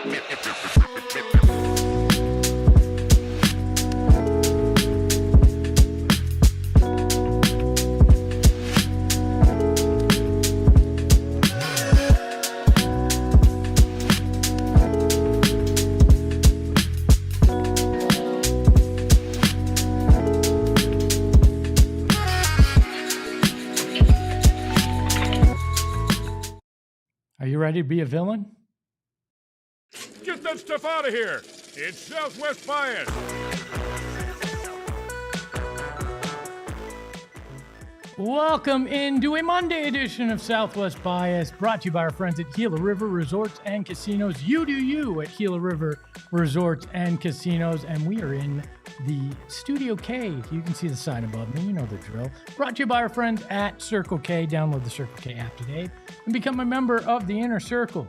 Are you ready to be a villain? Get that stuff out of here! It's Southwest Bias! Welcome into a Monday edition of Southwest Bias, brought to you by our friends at Gila River Resorts and Casinos. You do you at Gila River Resorts and Casinos, and we are in the Studio K. You can see the sign above me, you know the drill. Brought to you by our friends at Circle K. Download the Circle K app today and become a member of the Inner Circle.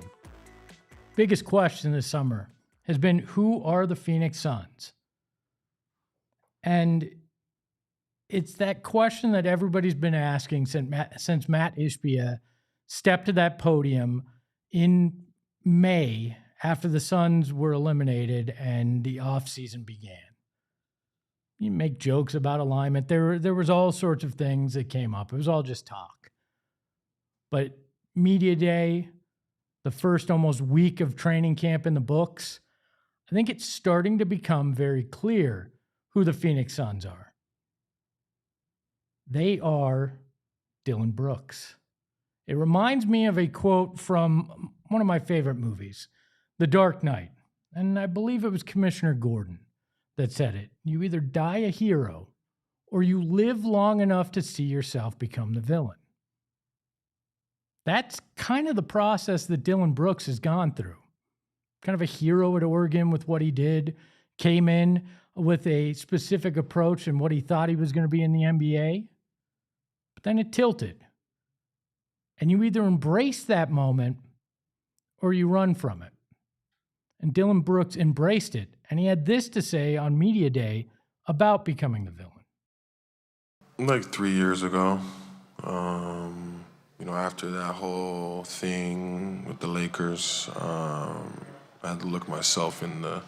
Biggest question this summer has been, who are the Phoenix Suns? And it's that question that everybody's been asking since Matt Ishbia stepped to that podium in May after the Suns were eliminated and the offseason began. You make jokes about alignment. There was all sorts of things that came up. It was all just talk. But media day, the first almost week of training camp in the books, I think it's starting to become very clear who the Phoenix Suns are. They are Dillon Brooks. It reminds me of a quote from one of my favorite movies, The Dark Knight. And I believe it was Commissioner Gordon that said it. You either die a hero or you live long enough to see yourself become the villain. That's kind of the process that Dillon Brooks has gone through. Kind of a hero at Oregon with what he did, came in with a specific approach and what he thought he was going to be in the NBA. But then it tilted. And you either embrace that moment or you run from it. And Dillon Brooks embraced it. And he had this to say on Media Day about becoming the villain. Like 3 years ago, after that whole thing with the Lakers, I had to look myself in the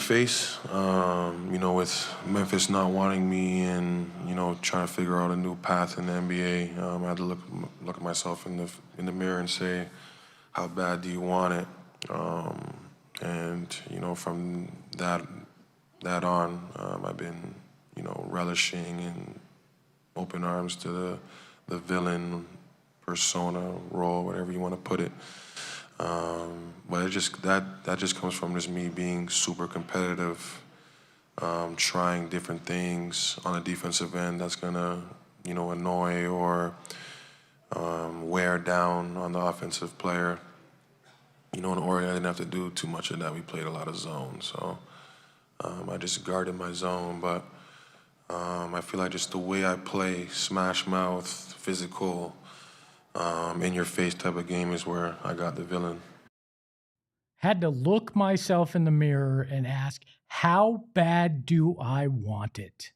face, with Memphis not wanting me and, trying to figure out a new path in the NBA. I had to look at myself in the mirror and say, how bad do you want it? From that on, I've been, relishing in open arms to the villain persona role, whatever you want to put it. But that just comes from just me being super competitive, trying different things on the defensive end that's gonna, annoy or wear down on the offensive player. In Oregon, I didn't have to do too much of that. We played a lot of zone, so I just guarded my zone. But I feel like just the way I play, smash mouth, physical, in your face type of game is where I got the villain. Had to look myself in the mirror and ask, how bad do I want it?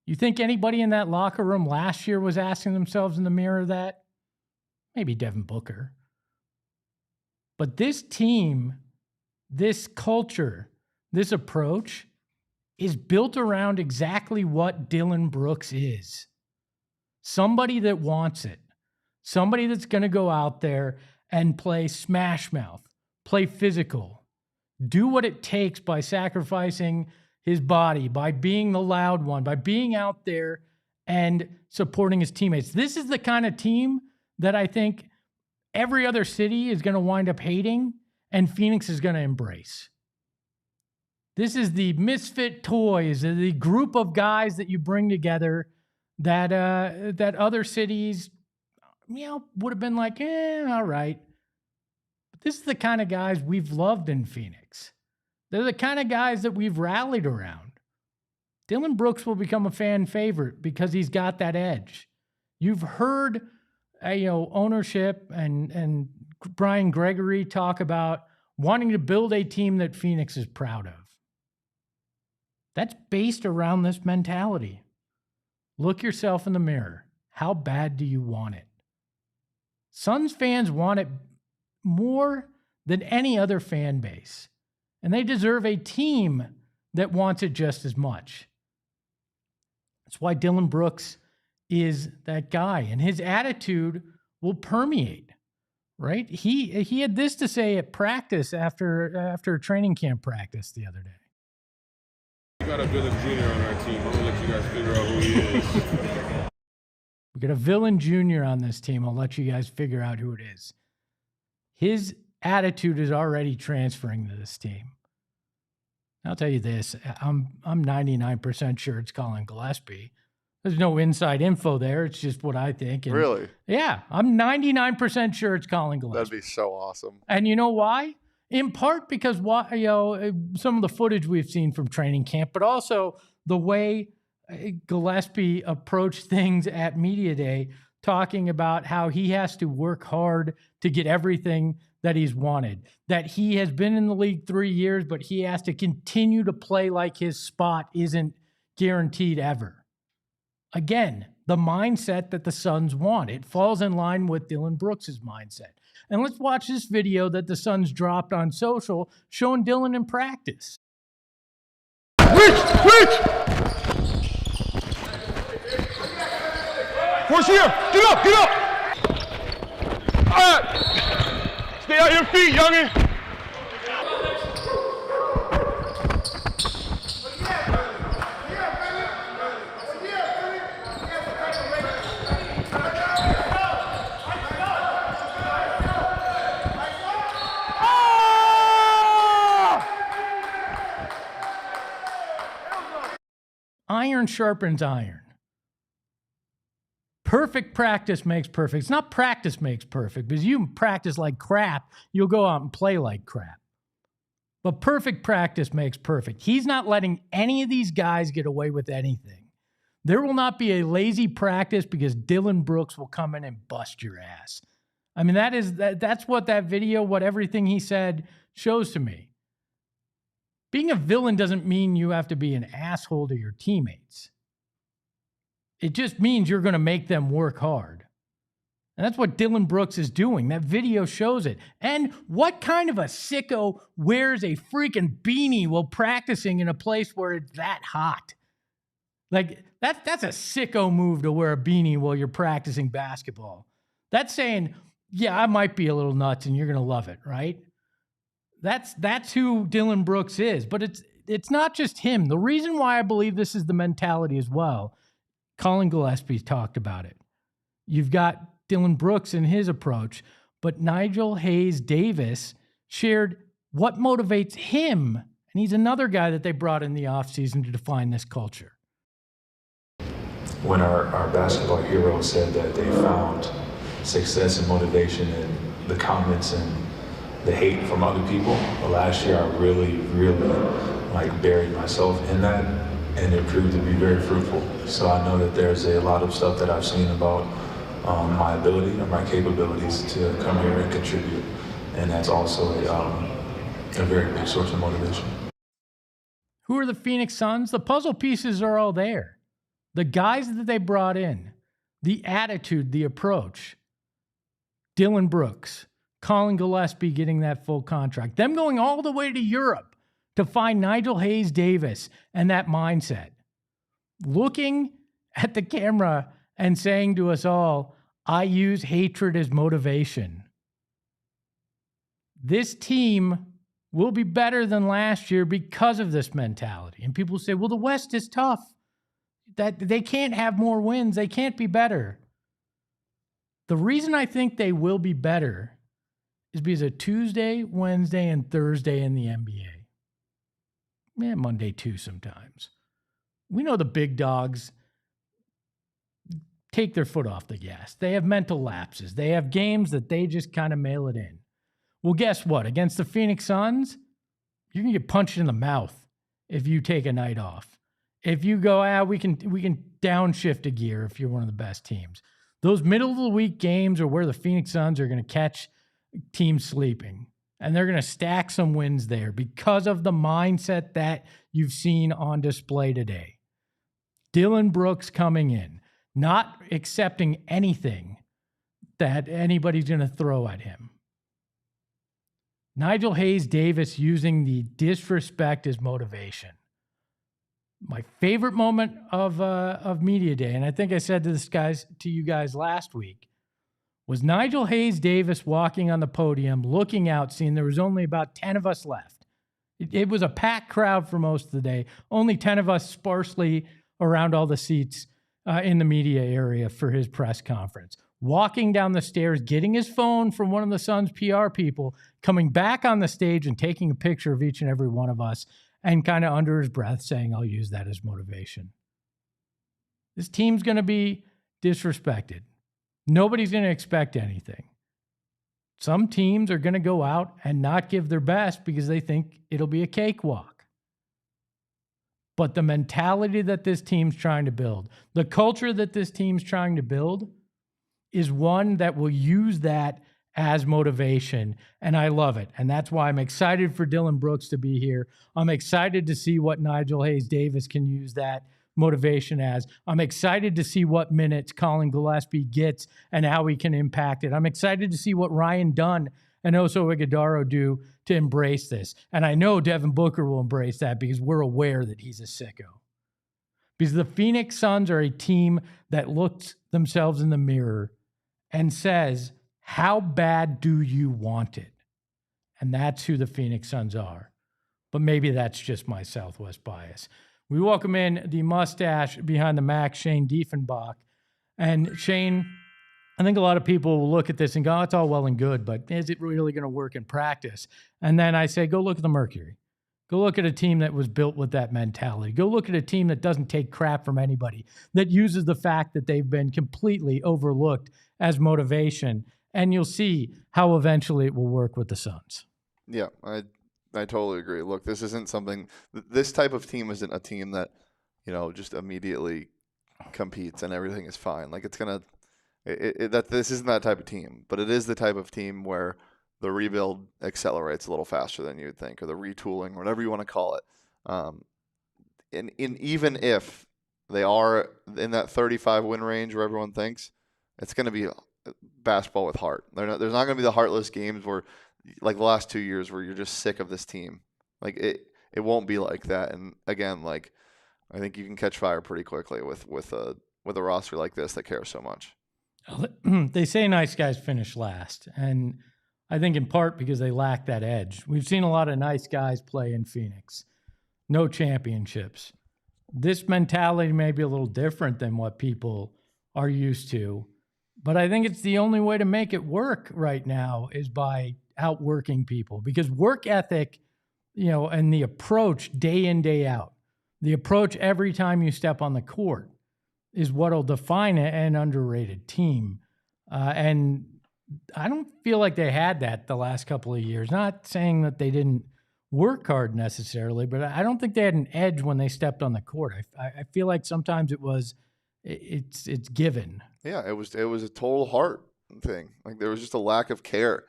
You think anybody in that locker room last year was asking themselves in the mirror that? Maybe Devin Booker. But this team, this culture, this approach is built around exactly what Dillon Brooks is. Somebody that wants it. Somebody that's going to go out there and play smash mouth, play physical, do what it takes by sacrificing his body, by being the loud one, by being out there and supporting his teammates. This is the kind of team that I think every other city is going to wind up hating and Phoenix is going to embrace. This is the misfit toys, the group of guys that you bring together that other cities, would have been like, all right. But this is the kind of guys we've loved in Phoenix. They're the kind of guys that we've rallied around. Dillon Brooks will become a fan favorite because he's got that edge. You've heard, ownership and Brian Gregory talk about wanting to build a team that Phoenix is proud of. That's based around this mentality. Look yourself in the mirror. How bad do you want it? Suns fans want it more than any other fan base. And they deserve a team that wants it just as much. That's why Dillon Brooks is that guy, and his attitude will permeate, right? He had this to say at practice after training camp practice the other day. We got a villain junior on our team. I'm gonna let you guys figure out who he is. We got a villain junior on this team. I'll let you guys figure out who it is. His attitude is already transferring to this team. I'll tell you this, I'm 99% sure it's Colin Gillespie. There's no inside info there. It's just what I think. And Really? yeah, I'm 99% sure it's Colin Gillespie. That'd be so awesome. And you know why? In part because some of the footage we've seen from training camp, but also the way Gillespie approached things at Media Day, talking about how he has to work hard to get everything that he's wanted, that he has been in the league 3 years, but he has to continue to play like his spot isn't guaranteed ever. Again, the mindset that the Suns want. It falls in line with Dillon Brooks' mindset. And let's watch this video that the Suns dropped on social showing Dillon in practice. Switch! Force here! Get up! All right! Stay on your feet, youngin'! Iron sharpens iron. Perfect practice makes perfect. It's not practice makes perfect, because you practice like crap, you'll go out and play like crap. But perfect practice makes perfect. He's not letting any of these guys get away with anything. There will not be a lazy practice because Dillon Brooks will come in and bust your ass. I mean, that's what that video, what everything he said shows to me. Being a villain doesn't mean you have to be an asshole to your teammates. It just means you're going to make them work hard. And that's what Dillon Brooks is doing. That video shows it. And what kind of a sicko wears a freaking beanie while practicing in a place where it's that hot? Like, that's a sicko move to wear a beanie while you're practicing basketball. That's saying, yeah, I might be a little nuts and you're going to love it, right? That's who Dillon Brooks is. But it's not just him. The reason why I believe this is the mentality as well, Colin Gillespie talked about it. You've got Dillon Brooks in his approach, but Nigel Hayes-Davis shared what motivates him. And he's another guy that they brought in the offseason to define this culture. When our basketball hero said that they found success and motivation in the comments and the hate from other people, last year I really buried myself in that, and it proved to be very fruitful. So I know that there's a lot of stuff that I've seen about my ability or my capabilities to come here and contribute, and that's also a very big source of motivation. Who are the Phoenix Suns? The puzzle pieces are all there. The guys that they brought in, the attitude, the approach. Dillon Brooks, Colin Gillespie getting that full contract, them going all the way to Europe to find Nigel Hayes-Davis and that mindset. Looking at the camera and saying to us all, I use hatred as motivation. This team will be better than last year because of this mentality. And people say, well, the West is tough. That they can't have more wins. They can't be better. The reason I think they will be better is because of Tuesday, Wednesday, and Thursday in the NBA. Yeah, Monday too sometimes. We know the big dogs take their foot off the gas. They have mental lapses. They have games that they just kind of mail it in. Well, guess what? Against the Phoenix Suns, you're going to get punched in the mouth if you take a night off. If you go, we can downshift a gear if you're one of the best teams. Those middle of the week games are where the Phoenix Suns are going to catch teams sleeping. And they're going to stack some wins there because of the mindset that you've seen on display today. Dillon Brooks coming in, not accepting anything that anybody's going to throw at him. Nigel Hayes-Davis using the disrespect as motivation. My favorite moment of media day, and I think I said to you guys last week, was Nigel Hayes-Davis walking on the podium, looking out, seeing there was only about 10 of us left. It was a packed crowd for most of the day. Only 10 of us sparsely around all the seats in the media area for his press conference. Walking down the stairs, getting his phone from one of the Suns PR people, coming back on the stage and taking a picture of each and every one of us, and kind of under his breath saying, I'll use that as motivation. This team's going to be disrespected. Nobody's going to expect anything. Some teams are going to go out and not give their best because they think it'll be a cakewalk. But the mentality that this team's trying to build, the culture that this team's trying to build, is one that will use that as motivation, and I love it. And that's why I'm excited for Dillon Brooks to be here. I'm excited to see what Nigel Hayes-Davis can use that motivation as. I'm excited to see what minutes Colin Gillespie gets and how he can impact it. I'm excited to see what Ryan Dunn and Oso Ighodaro do to embrace this. And I know Devin Booker will embrace that because we're aware that he's a sicko. Because the Phoenix Suns are a team that looks themselves in the mirror and says, how bad do you want it? And that's who the Phoenix Suns are. But maybe that's just my Southwest bias. We welcome in the mustache behind the Mac, Shane Diefenbach. And Shane, I think a lot of people will look at this and go, oh, it's all well and good, but is it really going to work in practice? And then I say, go look at the Mercury. Go look at a team that was built with that mentality. Go look at a team that doesn't take crap from anybody, that uses the fact that they've been completely overlooked as motivation. And you'll see how eventually it will work with the Suns. Yeah, I totally agree. Look, this isn't something – this type of team isn't a team that, just immediately competes and everything is fine. Like it's going to – this isn't that type of team. But it is the type of team where the rebuild accelerates a little faster than you'd think, or the retooling, whatever you want to call it. And even if they are in that 35 win range where everyone thinks, it's going to be basketball with heart. There's not going to be the heartless games where – like the last 2 years where you're just sick of this team. Like it won't be like that. And again, like I think you can catch fire pretty quickly with a roster like this that cares so much. They say nice guys finish last, and I think in part because they lack that edge. We've seen a lot of nice guys play in Phoenix. No championships. This mentality may be a little different than what people are used to, but I think it's the only way to make it work right now is by outworking people, because work ethic, and the approach day in, day out, the approach every time you step on the court is what'll define an underrated team. And I don't feel like they had that the last couple of years. Not saying that they didn't work hard necessarily, but I don't think they had an edge when they stepped on the court. I feel like sometimes it's given. Yeah, it was a total heart thing. Like there was just a lack of care.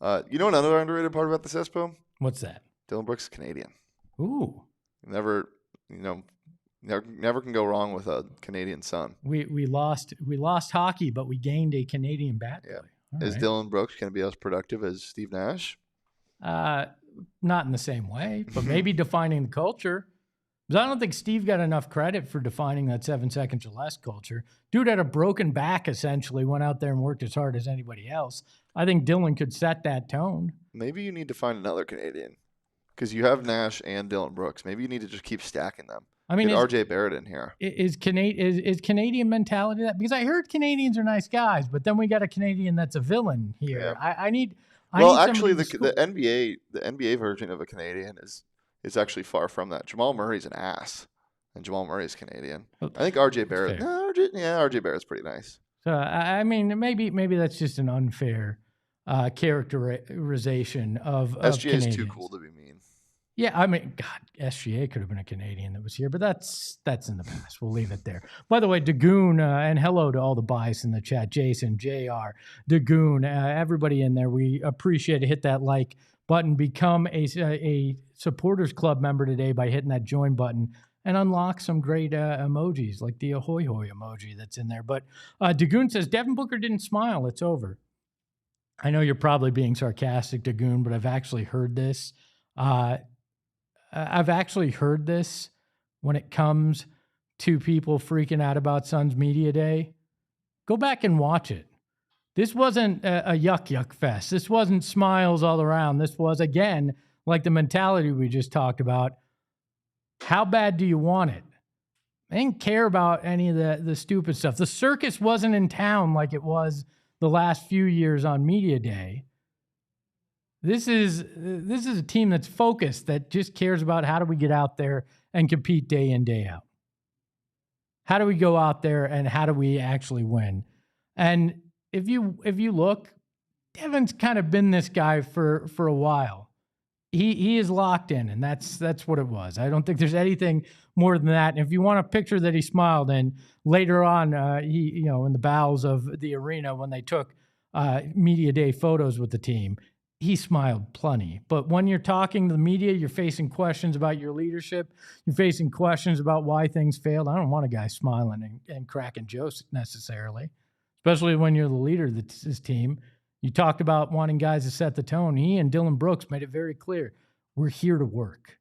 Another underrated part about this Espo? What's that? Dillon Brooks is Canadian. Ooh. Never can go wrong with a Canadian son. We lost hockey, but we gained a Canadian bat boy. Yeah. Is Dillon Brooks going to be as productive as Steve Nash? Not in the same way, but maybe defining the culture. Because I don't think Steve got enough credit for defining that 7 seconds or less culture. Dude had a broken back, essentially, went out there and worked as hard as anybody else. I think Dillon could set that tone. Maybe you need to find another Canadian, because you have Nash and Dillon Brooks. Maybe you need to just keep stacking them. I mean, get RJ Barrett in here. Is Canadian mentality that? Because I heard Canadians are nice guys, but then we got a Canadian that's a villain here. Yeah. I need actually, the NBA version of a Canadian is actually far from that. Jamal Murray's an ass, and Jamal Murray's Canadian. I think RJ Barrett. RJ Barrett's pretty nice. So I mean, maybe that's just an unfair characterization of SGA Canadians. Is too cool to be mean. Yeah, I mean, God, SGA could have been a Canadian that was here, but that's in the past. We'll leave it there. By the way, Dagoon, and hello to all the bias in the chat, Jason, JR, Dagoon, everybody in there. We appreciate it. Hit that like button. Become a supporters club member today by hitting that join button and unlock some great emojis like the ahoy hoy emoji that's in there. But Dagoon says, Devin Booker didn't smile. It's over. I know you're probably being sarcastic, Dagoon, but I've actually heard this. I've actually heard this when it comes to people freaking out about Suns Media Day. Go back and watch it. This wasn't a yuck fest. This wasn't smiles all around. This was, again, like the mentality we just talked about. How bad do you want it? I didn't care about any of the stupid stuff. The circus wasn't in town like it was the last few years on Media Day. This is a team that's focused, that just cares about how do we get out there and compete day in, day out. How do we go out there and how do we actually win? And if you look, Devin's kind of been this guy for a while. He is locked in, and that's what it was. I don't think there's anything more than that. And if you want a picture that he smiled in later on, he in the bowels of the arena when they took media day photos with the team, he smiled plenty. But when you're talking to the media, you're facing questions about your leadership. You're facing questions about why things failed. I don't want a guy smiling and cracking jokes necessarily, especially when you're the leader of this team. You talked about wanting guys to set the tone. He and Dillon Brooks made it very clear, we're here to work.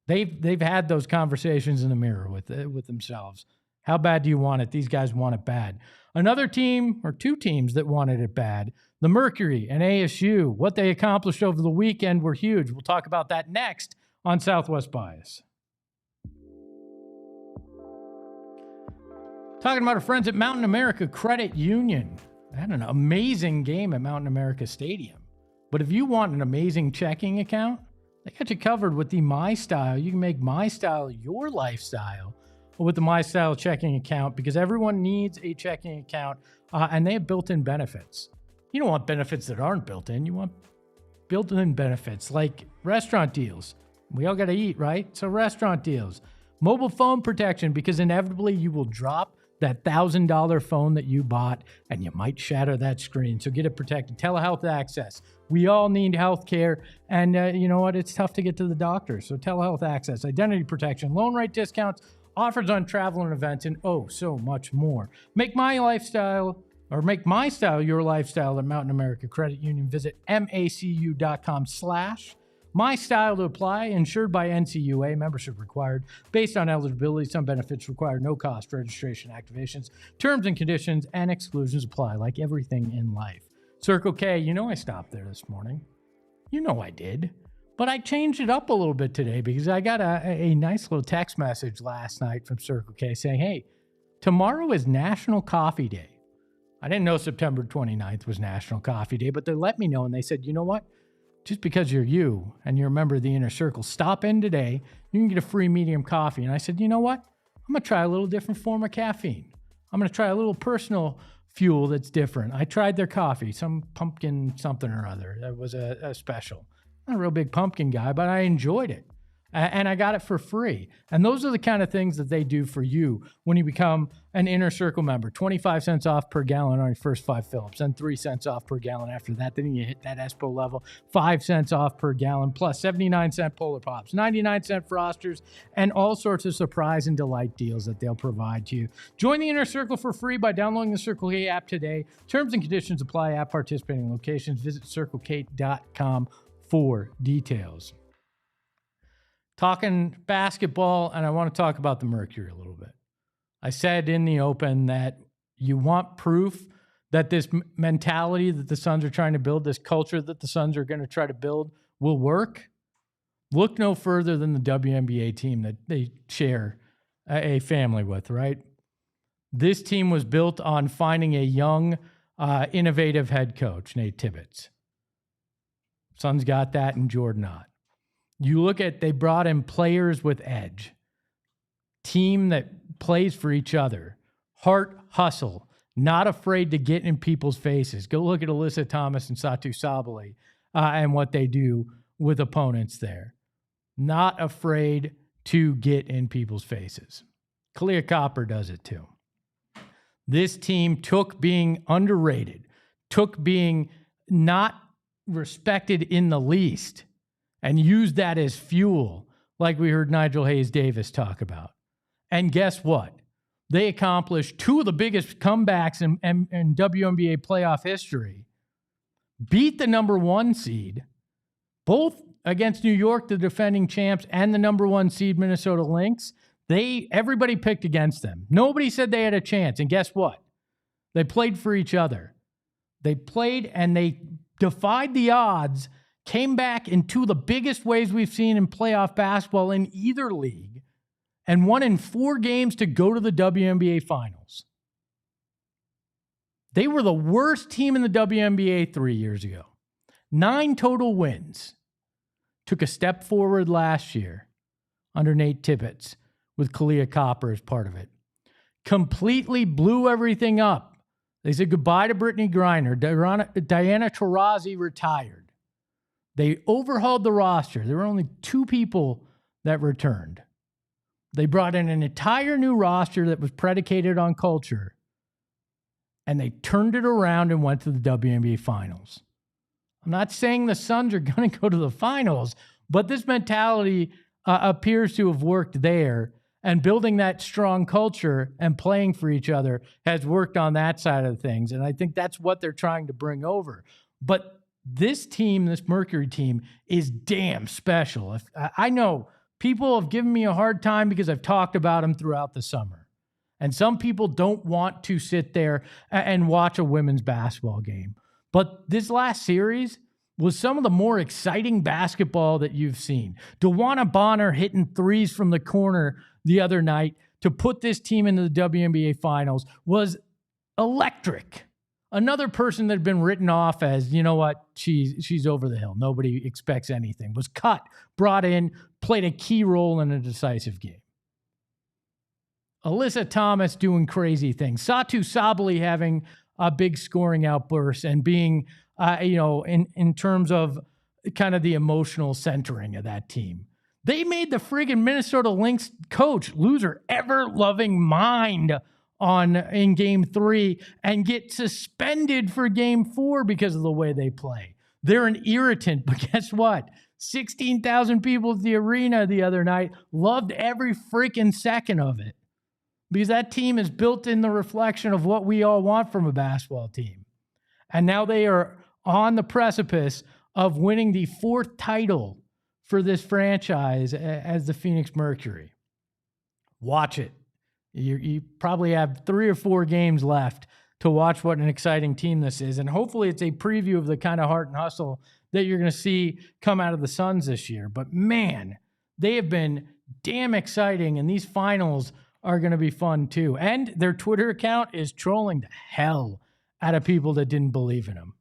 They've had those conversations in the mirror with themselves. How bad do you want it? These guys want it bad. Another team, or two teams that wanted it bad, the Mercury and ASU. What they accomplished over the weekend were huge. We'll talk about that next on Southwest Bias. Talking about our friends at Mountain America Credit Union. They had an amazing game at Mountain America Stadium. But if you want an amazing checking account, they got you covered with the MyStyle. You can make MyStyle your lifestyle with the MyStyle Checking Account, because everyone needs a checking account, and they have built-in benefits. You don't want benefits that aren't built in. You want built-in benefits like restaurant deals. We all got to eat, right? So restaurant deals. Mobile phone protection, because inevitably you will drop that $1,000 phone that you bought and you might shatter that screen. So get it protected. Telehealth access. We all need health care. And you know what? It's tough to get to the doctor. So telehealth access, identity protection, loan rate discounts, offers on travel and events, and oh, so much more. Make MyStyle your lifestyle at Mountain America Credit Union. Visit macu.com/MyStyle to apply. Insured by NCUA. Membership required. Based on eligibility, some benefits require no cost registration activations. Terms and conditions and exclusions apply, like everything in life. Circle K, I stopped there this morning. I did. But I changed it up a little bit today because I got a nice little text message last night from Circle K saying, hey, tomorrow is National Coffee Day. I didn't know September 29th was National Coffee Day, but they let me know, and they said, you know what? Just because you're you and you're a member of the inner circle, stop in today. You can get a free medium coffee. And I said, you know what? I'm going to try a little different form of caffeine. I'm going to try a little personal fuel that's different. I tried their coffee, some pumpkin something or other. That was a special. Not a real big pumpkin guy, but I enjoyed it. And I got it for free. And those are the kind of things that they do for you when you become an Inner Circle member. 25 cents off per gallon on your first 5 Phillips, and 3 cents off per gallon after that. Then you hit that Espo level, 5 cents off per gallon, plus 79-cent Polar Pops, 99-cent Frosters, and all sorts of surprise and delight deals that they'll provide to you. Join the Inner Circle for free by downloading the Circle K app today. Terms and conditions apply at participating locations. Visit CircleK.com for details. Talking basketball, and I want to talk about the Mercury a little bit. I said in the open that you want proof that this mentality that the Suns are trying to build, this culture that the Suns are going to try to build, will work. Look no further than the WNBA team that they share a family with, right? This team was built on finding a young, innovative head coach, Nate Tibbetts. Suns got that in Jordan Ott. You look at, they brought in players with edge, team that plays for each other, heart, hustle, not afraid to get in people's faces. Go look at Alyssa Thomas and Satu Sabally and what they do with opponents there. Not afraid to get in people's faces. Kalia Copper does it too. This team took being underrated, took being not respected in the least, and use that as fuel, like we heard Nigel Hayes-Davis talk about. And guess what? They accomplished 2 of the biggest comebacks in WNBA playoff history beat the number 1 seed, both against New York, the defending champs, and the number 1 seed Minnesota Lynx. Everybody picked against them. Nobody said they had a chance. And guess what? They played for each other. They played and they defied the odds, came back in 2 of the biggest ways we've seen in playoff basketball in either league, and won in 4 games to go to the WNBA Finals. They were the worst team in the WNBA 3 years ago. 9 total wins. Took a step forward last year under Nate Tibbetts with Kalia Copper as part of it. Completely blew everything up. They said goodbye to Brittany Griner. Diana Taurasi retired. They overhauled the roster. There were only 2 people that returned. They brought in an entire new roster that was predicated on culture. And they turned it around and went to the WNBA Finals. I'm not saying the Suns are going to go to the finals, but this mentality appears to have worked there. And building that strong culture and playing for each other has worked on that side of things. And I think that's what they're trying to bring over. But this team, this Mercury team, is damn special. I know people have given me a hard time because I've talked about them throughout the summer. And some people don't want to sit there and watch a women's basketball game. But this last series was some of the more exciting basketball that you've seen. DeWanna Bonner hitting threes from the corner the other night to put this team into the WNBA Finals was electric. Another person that had been written off as, you know what, she's over the hill. Nobody expects anything. Was cut, brought in, played a key role in a decisive game. Alyssa Thomas doing crazy things. Satu Sabali having a big scoring outburst and being, in terms of kind of the emotional centering of that team. They made the friggin' Minnesota Lynx coach lose her ever-loving mind in Game 3 and get suspended for Game 4 because of the way they play. They're an irritant, but guess what? 16,000 people at the arena the other night loved every freaking second of it because that team is built in the reflection of what we all want from a basketball team. And now they are on the precipice of winning the 4th title for this franchise as the Phoenix Mercury. Watch it. You probably have 3 or 4 games left to watch what an exciting team this is. And hopefully it's a preview of the kind of heart and hustle that you're going to see come out of the Suns this year. But man, they have been damn exciting. And these finals are going to be fun too. And their Twitter account is trolling the hell out of people that didn't believe in them.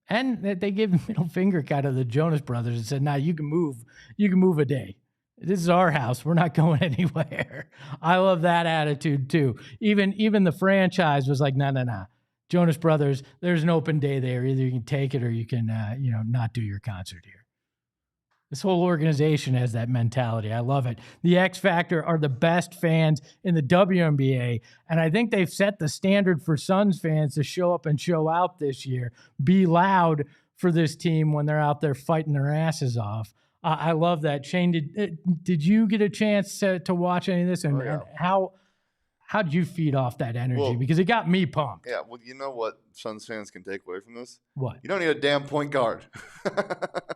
And they gave the middle finger kind of the Jonas Brothers and said, nah, you can move a day. This is our house. We're not going anywhere. I love that attitude too. Even the franchise was like, nah. Jonas Brothers, there's an open day there. Either you can take it or you can, not do your concert here. This whole organization has that mentality. I love it. The X Factor are the best fans in the WNBA, and I think they've set the standard for Suns fans to show up and show out this year. Be loud for this team when they're out there fighting their asses off. I love that. Shane, did you get a chance to watch any of this? And, and how'd you feed off that energy? Because it got me pumped. Yeah, well, you know what Suns fans can take away from this? What? You don't need a damn point guard.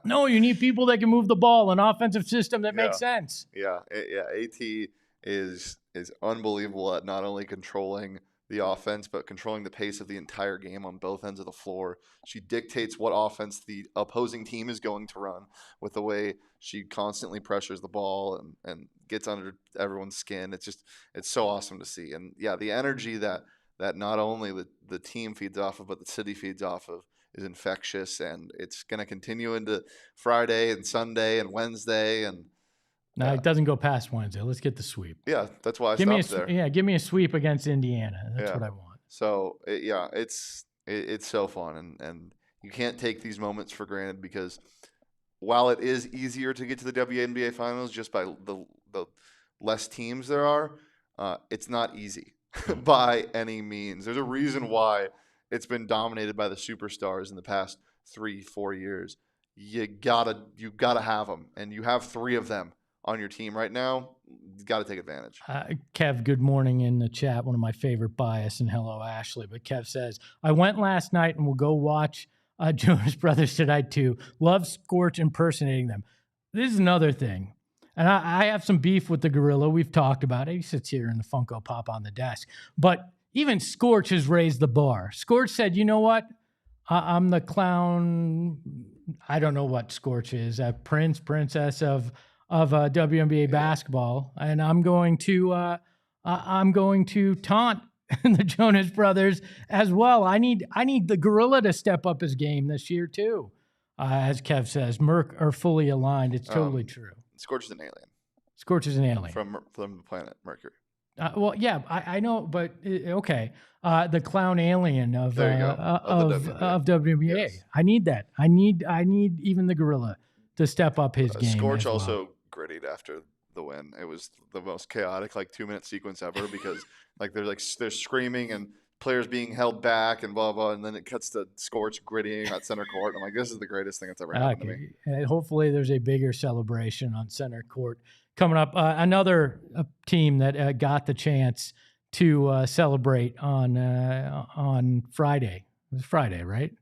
No, you need people that can move the ball, an offensive system that makes sense. Yeah. AT is unbelievable at not only controlling the offense, but controlling the pace of the entire game on both ends of the floor. She dictates what offense the opposing team is going to run with the way she constantly pressures the ball and gets under everyone's skin. It's so awesome to see. And yeah, the energy that not only the team feeds off of, but the city feeds off of is infectious, and it's going to continue into Friday and Sunday and Wednesday. And no, it doesn't go past Wednesday. Let's get the sweep. Yeah, that's why I stopped there. Yeah, give me a sweep against Indiana. That's what I want. So, it's so fun, and you can't take these moments for granted because while it is easier to get to the WNBA Finals just by the less teams there are, it's not easy by any means. There's a reason why it's been dominated by the superstars in the past 3-4 years. You gotta have them, and you have 3 of them on your team right now. You got to take advantage. Kev, good morning in the chat. One of my favorite bias, and hello, Ashley. But Kev says, I went last night and will go watch Jonas Brothers tonight too. Love Scorch impersonating them. This is another thing. And I have some beef with the gorilla. We've talked about it. He sits here in the Funko Pop on the desk. But even Scorch has raised the bar. Scorch said, you know what? I'm the clown. I don't know what Scorch is. A princess of WNBA basketball. And I'm going to taunt the Jonas Brothers as well. I need the gorilla to step up his game this year too. As Kev says, Merc are fully aligned. It's totally true. Scorch is an alien. Scorch is an alien. From the planet Mercury. Well, yeah, I know, but okay. The clown alien of WNBA. Yes. I need that. I need even the gorilla to step up his game. Scorch as well. also grittied after the win. It was the most chaotic 2-minute sequence ever because they're screaming and players being held back and blah blah, and then it cuts to Scorch grittying at center court. I'm like, this is the greatest thing that's ever happened to me. And hopefully, there's a bigger celebration on center court coming up. Another team that got the chance to celebrate on Friday. It was Friday, right?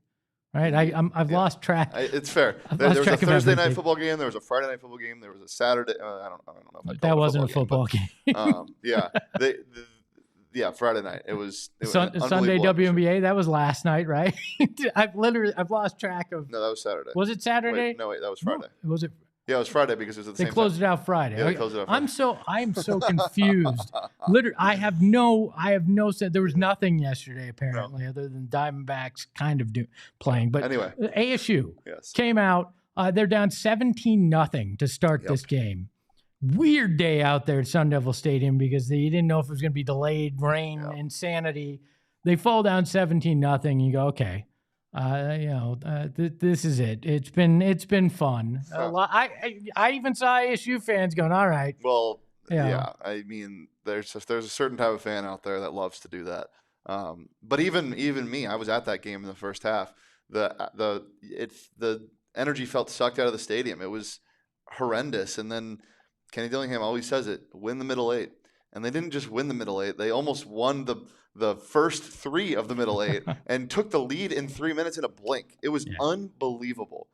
Right. I've lost track. It's fair. There was a Thursday night football game. There was a Friday night football game. There was a Saturday. I don't know. If that wasn't a football game. Yeah. Yeah, Friday night. It was Sunday WNBA. That was last night, right? I've lost track of. No, that was Saturday. Was it Saturday? Wait, that was Friday. No, was it? Yeah, it was Friday because it was at the same time. They closed it out Friday. Yeah, they closed it out Friday. I am so confused. Literally, I have no sense. There was nothing yesterday apparently other than Diamondbacks kind of playing. But anyway, ASU came out. They're down 17-0 to start this game. Weird day out there at Sun Devil Stadium because they didn't know if it was going to be delayed, rain, insanity. They fall down 17-0. And you go, okay, this is it. It's been fun. I even saw ASU fans going, all right. Well, yeah. I mean, there's a certain type of fan out there that loves to do that. But even me, I was at that game in the first half. The energy felt sucked out of the stadium. It was horrendous, and then Kenny Dillingham always says it, win the middle eight. And they didn't just win the middle eight. They almost won the first 3 of the middle 8 and took the lead in 3 minutes in a blink. It was unbelievable.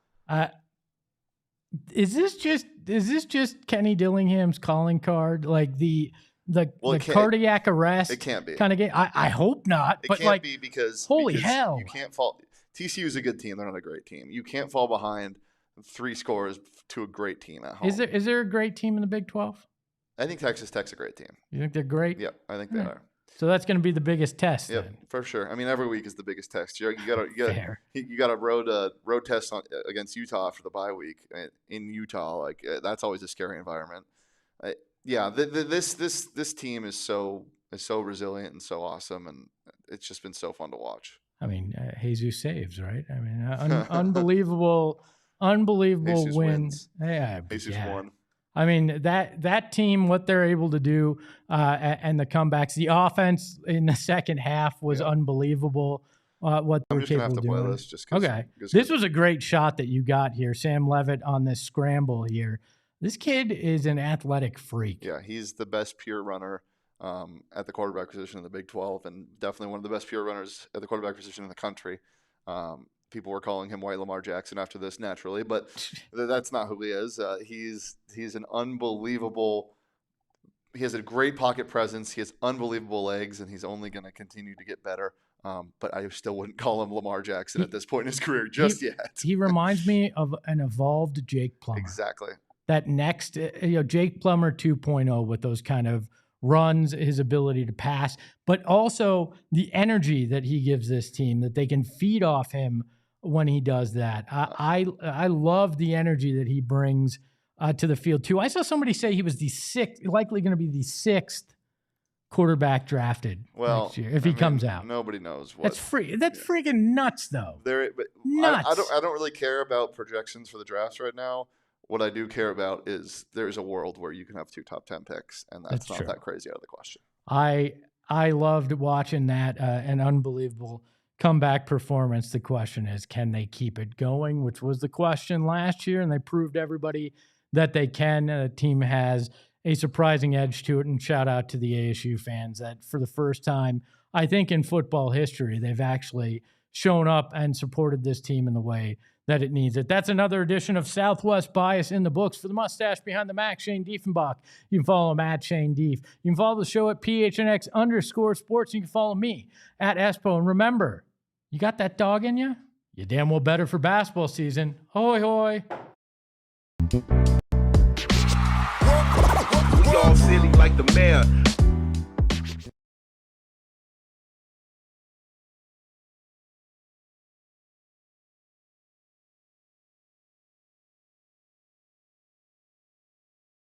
Is this just Kenny Dillingham's calling card? Like the cardiac arrest? It can't be. Kind of game? I hope not. It can't be because hell. You can't fall. TCU is a good team. They're not a great team. You can't fall behind 3 scores to a great team at home. Is there a great team in the Big 12? I think Texas Tech's a great team. You think they're great? Yep, I think they are. So that's going to be the biggest test. Yep, then. for sure. I mean, every week is the biggest test. You got a road test against Utah for the bye week in Utah. That's always a scary environment. This team is so resilient and so awesome, and it's just been so fun to watch. I mean, Jesus saves, right? I mean, unbelievable Jesus win. Wins. Yeah, Jesus won. I mean, that team, what they're able to do, and the comebacks, the offense in the second half was unbelievable. What they were capable of doing. I'm just gonna have to play this just okay. This was a great shot that you got here, Sam Levitt on this scramble here. This kid is an athletic freak. Yeah, he's the best pure runner at the quarterback position in the Big 12, and definitely one of the best pure runners at the quarterback position in the country. People were calling him White Lamar Jackson after this, naturally, but that's not who he is. He's an unbelievable. He has a great pocket presence. He has unbelievable legs, and he's only going to continue to get better. But I still wouldn't call him Lamar Jackson at this point in his career yet. He reminds me of an evolved Jake Plummer. Exactly. That next, Jake Plummer 2.0 with those kind of runs, his ability to pass, but also the energy that he gives this team, that they can feed off him when he does that. I love the energy that he brings to the field too. I saw somebody say he was likely going to be the 6th quarterback drafted next year if he comes out. Nobody knows what. That's free. That's freaking nuts, though. Nuts. I don't really care about projections for the drafts right now. What I do care about is there's a world where you can have 2 top 10 picks, and that's not that crazy out of the question. I loved watching that, an unbelievable comeback performance. The question is, can they keep it going, which was the question last year, and they proved everybody that they can. The team has a surprising edge to it, and shout out to the ASU fans that for the first time, I think in football history, they've actually shown up and supported this team in the way that it needs it. That's another edition of Southwest Bias in the books. For the mustache behind the Mac, Shane Diefenbach. You can follow him at Shane Dief. You can follow the show at PHNX_sports. You can follow me at Espo. And remember, you got that dog in you? You damn well better for basketball season. Hoy, hoy. We all silly like the mayor.